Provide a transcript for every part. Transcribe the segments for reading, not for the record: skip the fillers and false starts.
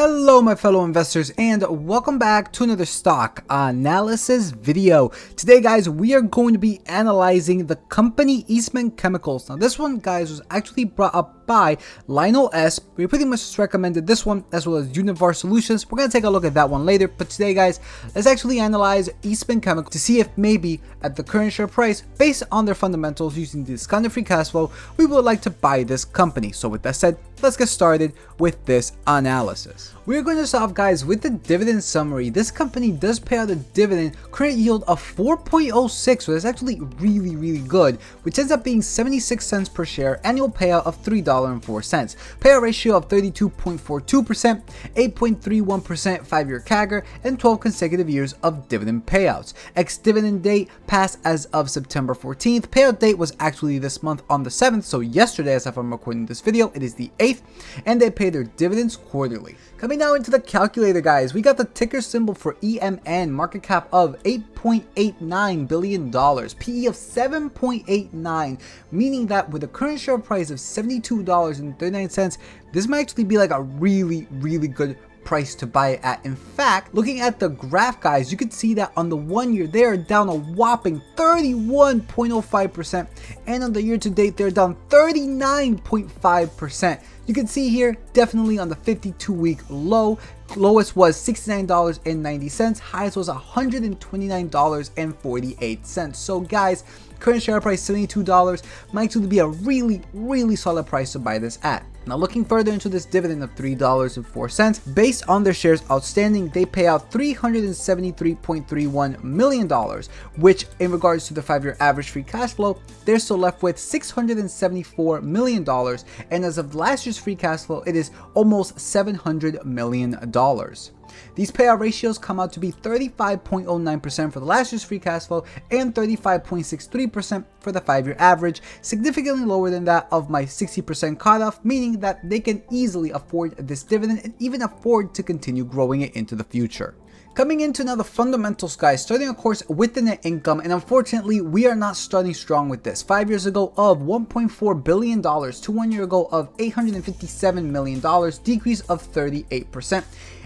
Hello my fellow investors and welcome back to another stock analysis video. Today guys, we are going to be analyzing the company Eastman Chemicals. Now this one guys was actually brought up by Lionel S. We pretty much just recommended this one as well as Univar Solutions. We're going to take a look at that one later, but today guys, let's actually analyze Eastman Chemicals to see if maybe at the current share price, based on their fundamentals using discounted free cash flow, we would like to buy this company. So with that said, let's get started with this analysis. We're going to start off guys with the dividend summary. This company does pay out a dividend, current yield of 4.06, so that's actually really good, which ends up being 76 cents per share, annual payout of $3.04, payout ratio of 32.42%, 8.31% 5-year CAGR, and 12 consecutive years of dividend payouts. Ex-dividend date passed as of September 14th. Payout date was actually this month on the 7th, so yesterday as if I'm recording this video, it is the 8th, and they pay their dividends quarterly. Coming now into the calculator guys, we got the ticker symbol for EMN, market cap of $8.89 billion, PE of 7.89, meaning that with a current share price of $72.39, this might actually be like a really good price to buy it at. In fact, looking at the graph guys, you can see that on the 1 year they're down a whopping 31.05%, and on the year to date they're down 39.5%. You can see here definitely on the 52-week low, lowest was $69.90, highest was $129.48. So guys, current share price $72 might actually be a really solid price to buy this at. Now looking further into this dividend of $3.04, based on their shares outstanding, they pay out $373.31 million, which in regards to the 5-year average free cash flow, they're still left with $674 million, and as of last year's free cash flow, it is almost $700 million. These payout ratios come out to be 35.09% for the last year's free cash flow and 35.63% for the 5-year average, significantly lower than that of my 60% cutoff, meaning that they can easily afford this dividend and even afford to continue growing it into the future. Coming into now the fundamentals guys, starting of course with the net income, and unfortunately we are not starting strong with this. 5 years ago of $1.4 billion to 1 year ago of $857 million, decrease of 38%.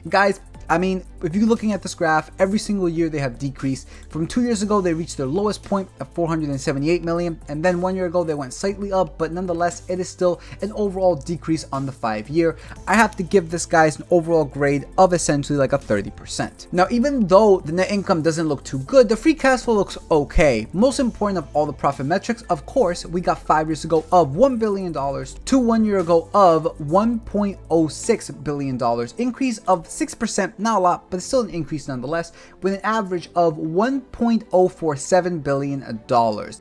Guys, I mean, if you're looking at this graph, every single year they have decreased. From 2 years ago, they reached their lowest point of $478 million, and then 1 year ago they went slightly up, but nonetheless, it is still an overall decrease on the 5-year. I have to give this guys an overall grade of essentially like a 30%. Now, even though the net income doesn't look too good, the free cash flow looks okay. Most important of all the profit metrics, of course, we got 5 years ago of $1 billion to 1 year ago of $1.06 billion, increase of 6%. Not a lot, but it's still an increase nonetheless, with an average of $1.047 billion.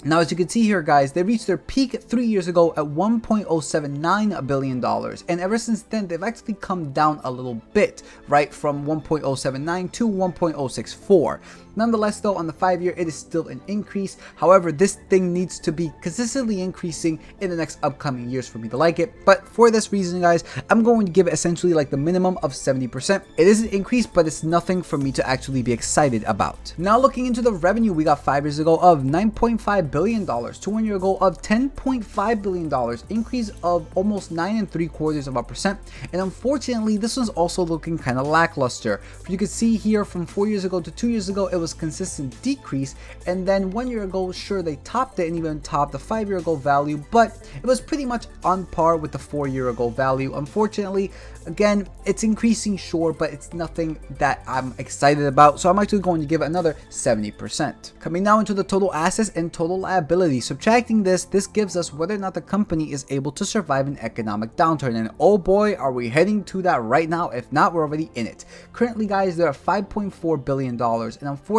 Now, as you can see here, guys, they reached their peak 3 years ago at $1.079 billion, and ever since then, they've actually come down a little bit, right, from 1.079 to 1.064. Nonetheless, though, on the 5-year, it is still an increase. However, this thing needs to be consistently increasing in the next upcoming years for me to like it. But for this reason, guys, I'm going to give it essentially like the minimum of 70%. It is an increase, but it's nothing for me to actually be excited about. Now, looking into the revenue, we got 5 years ago of $9.5 billion to 1 year ago of $10.5 billion, increase of almost 9.75%. And unfortunately, this one's also looking kind of lackluster. You can see here from 4 years ago to 2 years ago, it was consistent decrease, and then 1 year ago, sure, they topped it and even topped the 5 year ago value, but it was pretty much on par with the 4 year ago value. Unfortunately, again, it's increasing, sure, but it's nothing that I'm excited about, so I'm actually going to give it another 70%. Coming now into the total assets and total liability, subtracting this gives us whether or not the company is able to survive an economic downturn, and oh boy, are we heading to that right now. If not, we're already in it. Currently, guys, they're at $5.4 billion, and unfortunately,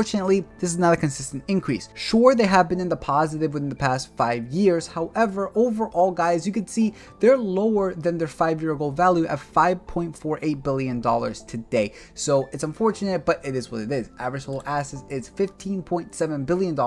this is not a consistent increase. Sure, they have been in the positive within the past 5 years. However, overall, guys, you can see they're lower than their 5 year ago value at $5.48 billion today. So it's unfortunate, but it is what it is. Average total assets is $15.7 billion.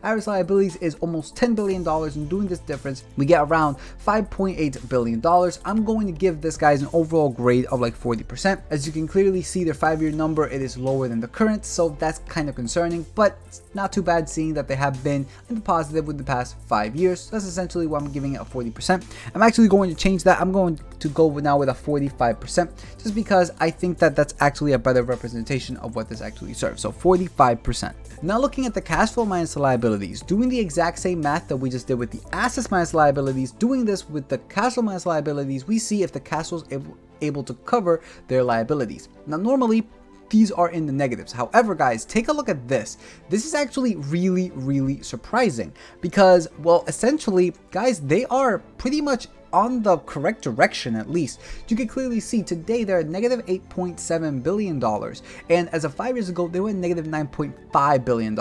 Average liabilities is almost $10 billion. And doing this difference, we get around $5.8 billion. I'm going to give this guys an overall grade of like 40%. As you can clearly see, their 5-year number, it is lower than the current, so that's kind of concerning, but it's not too bad seeing that they have been in the positive with the past 5 years. That's essentially why I'm giving it a 40%. I'm actually going to change that. I'm going to go now with a 45%, just because I think that that's actually a better representation of what this actually serves. So 45%. Now looking at the cash flow minus the liabilities, doing the exact same math that we just did with the assets minus liabilities, doing this with the cash flow minus liabilities, we see if the cash flow is able to cover their liabilities. Now normally these are in the negatives. However, guys, take a look at this. This is actually really surprising because, well, essentially, guys, they are pretty much on the correct direction. At least you can clearly see today they're at negative $8.7 billion, and as of 5 years ago they were at negative $9.5 billion.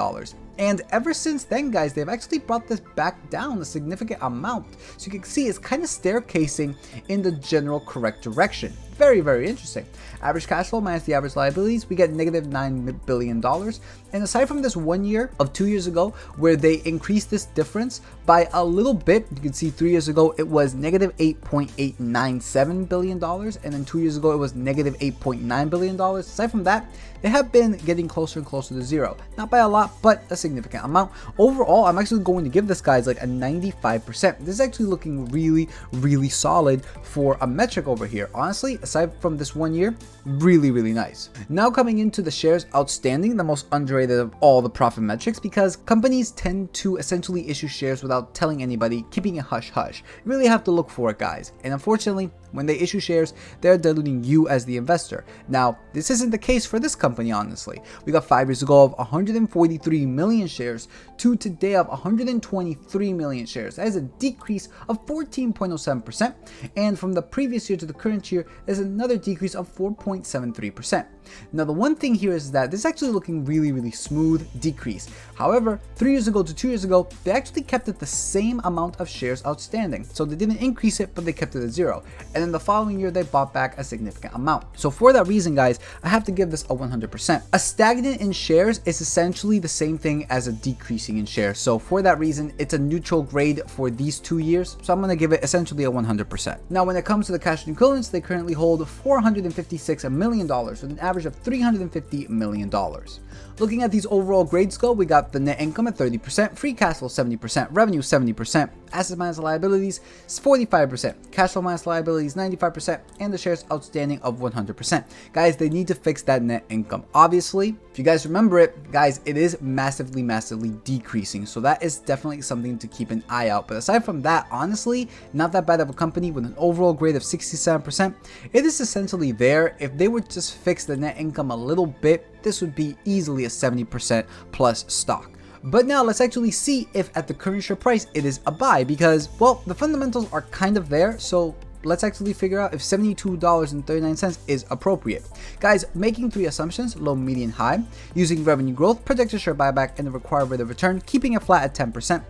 And ever since then, guys, they've actually brought this back down a significant amount. So you can see it's kind of staircasing in the general correct direction. Very interesting. Average cash flow minus the average liabilities, we get negative $9 billion. And aside from this 1 year of 2 years ago, where they increased this difference by a little bit, you can see 3 years ago it was negative $8.897 billion, and then 2 years ago it was negative $8.9 billion. Aside from that, they have been getting closer and closer to zero. Not by a lot, but a significant amount. Overall, I'm actually going to give this guys like a 95%. This is actually looking really solid for a metric over here. Honestly, aside from this 1 year, really nice. Now coming into the shares outstanding, the most underrated of all the profit metrics, because companies tend to essentially issue shares without telling anybody, keeping it hush. You really have to look for it, guys. And unfortunately, when they issue shares, they're diluting you as the investor. Now, this isn't the case for this company, honestly. We got 5 years ago of 143 million shares to today of 123 million shares. That is a decrease of 14.07%. And from the previous year to the current year, there's another decrease of 4.73%. Now, the one thing here is that this is actually looking really smooth decrease. However, 3 years ago to 2 years ago, they actually kept it the same amount of shares outstanding. So they didn't increase it, but they kept it at zero. And then the following year, they bought back a significant amount. So for that reason, guys, I have to give this a 100%. A stagnant in shares is essentially the same thing as a decreasing in shares. So for that reason, it's a neutral grade for these 2 years. So I'm going to give it essentially a 100%. Now, when it comes to the cash and equivalents, they currently hold $456 million with an average of $350 million. Looking at these overall grades go, we got the net income at 30%, free cash flow 70%, revenue 70%, assets minus liabilities 45%, cash flow minus liabilities 95%, and the shares outstanding of 100%. Guys, they need to fix that net income. Obviously, if you guys remember it, guys, it is massively decreasing. So that is definitely something to keep an eye out. But aside from that, honestly, not that bad of a company with an overall grade of 67%. It is essentially there. If they would just fix the net income a little bit, this would be easily a 70% plus stock. But now let's actually see if at the current share price it is a buy, because, well, the fundamentals are kind of there. So let's actually figure out if $72.39 is appropriate. Guys, making 3 assumptions: low, median, high, using revenue growth, projected share buyback, and the required rate of return, keeping it flat at 10%.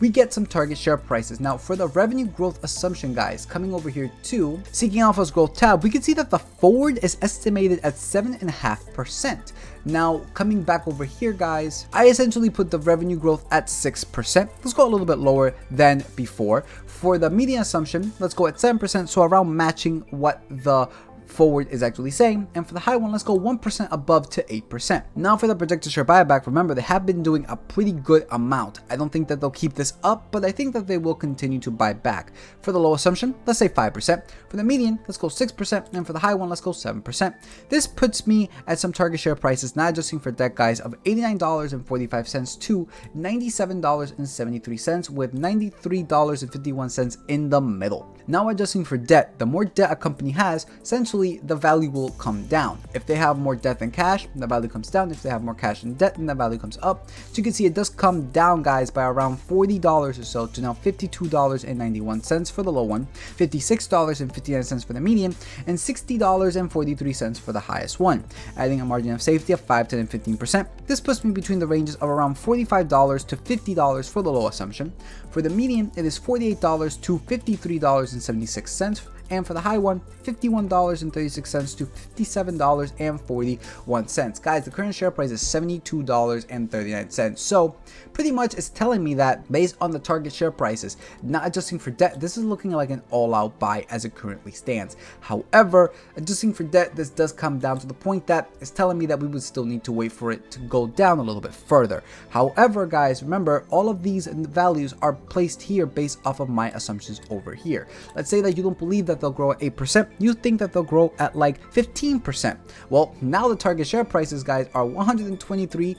We get some target share prices. Now for the revenue growth assumption, guys, coming over here to Seeking Alpha's growth tab, we can see that the forward is estimated at 7.5%. Now coming back over here, guys, I essentially put the revenue growth at 6%. Let's go a little bit lower than before. For the median assumption, let's go at 7%, so around matching what the forward is actually saying. And for the high one, let's go 1% above to 8%. Now for the projected share buyback, remember they have been doing a pretty good amount. I don't think that they'll keep this up, but I think that they will continue to buy back. For the low assumption, let's say 5%. For the median, let's go 6%. And for the high one, let's go 7%. This puts me at some target share prices, not adjusting for debt, guys, of $89.45 to $97.73, with $93.51 in the middle. Now adjusting for debt, the more debt a company has, essentially the value will come down. If they have more debt than cash, the value comes down. If they have more cash than debt, then the value comes up. So you can see it does come down, guys, by around $40 or so to now $52.91 for the low one, $56.59 for the median, and $60.43 for the highest one, adding a margin of safety of 5, 10, and 15%. This puts me between the ranges of around $45 to $50 for the low assumption. For the median, it is $48 to $53.76. and for the high one, $51.36 to $57.41. Guys, the current share price is $72.39. So pretty much it's telling me that based on the target share prices, not adjusting for debt, this is looking like an all-out buy as it currently stands. However, adjusting for debt, this does come down to the point that it's telling me that we would still need to wait for it to go down a little bit further. However, guys, remember, all of these values are placed here based off of my assumptions over here. Let's say that you don't believe that they'll grow at 8%, you think that they'll grow at like 15%. Well, now the target share prices, guys, are $123,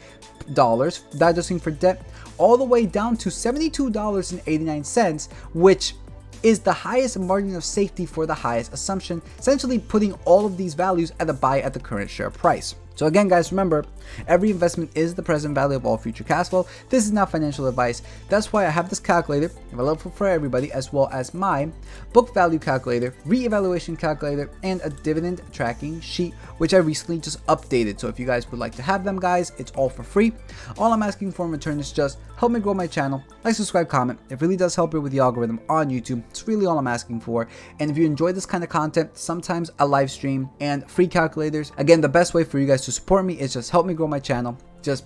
that adjusting for debt, all the way down to $72.89, which is the highest margin of safety for the highest assumption, essentially putting all of these values at a buy at the current share price. So again, guys, remember, every investment is the present value of all future cash flow. This is not financial advice. That's why I have this calculator available for everybody, as well as my book value calculator, reevaluation calculator, and a dividend tracking sheet, which I recently just updated. So if you guys would like to have them, guys, it's all for free. All I'm asking for in return is just help me grow my channel, like, subscribe, comment. It really does help you with the algorithm on YouTube. It's really all I'm asking for. And if you enjoy this kind of content, sometimes a live stream and free calculators, again, the best way for you guys to support me is just help me grow my channel. Just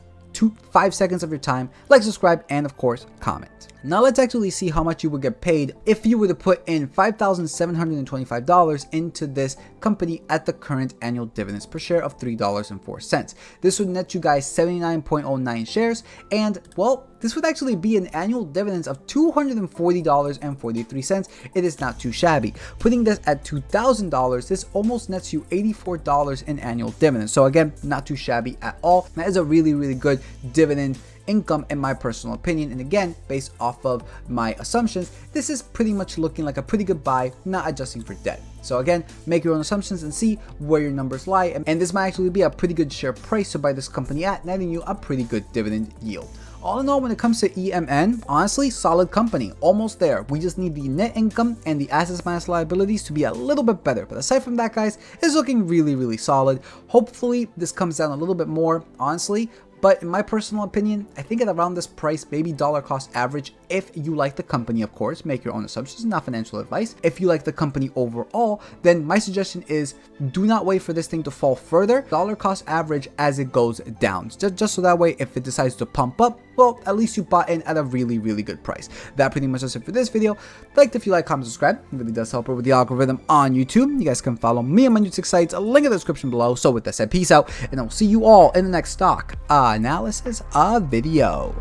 5 seconds of your time, like, subscribe, and of course comment. Now let's actually see how much you would get paid if you were to put in $5,725 into this company at the current annual dividends per share of $3.04. This would net you guys 79.09 shares, and well, this would actually be an annual dividends of $240.43. It is not too shabby. Putting this at $2,000, this almost nets you $84 in annual dividends. So again, not too shabby at all. That is a really, really good dividend income in my personal opinion, and again, based off of my assumptions, this is pretty much looking like a pretty good buy, not adjusting for debt. So again, make your own assumptions and see where your numbers lie, and this might actually be a pretty good share price to buy this company at, netting you a pretty good dividend yield. All in all, when it comes to EMN, honestly, solid company, almost there. We just need the net income and the assets minus liabilities to be a little bit better. But aside from that, guys, it's looking really, really solid. Hopefully, this comes down a little bit more, honestly. But in my personal opinion, I think at around this price, maybe dollar cost average, if you like the company, of course, make your own assumptions, not financial advice. If you like the company overall, then my suggestion is do not wait for this thing to fall further. Dollar cost average as it goes down. Just so that way, if it decides to pump up, well, at least you bought in at a really, really good price. That pretty much does it for this video. Like if you like, comment, subscribe. It really does help with the algorithm on YouTube. You guys can follow me on my YouTube sites. A link in the description below. So with that said, peace out, and I'll see you all in the next stock analysis video.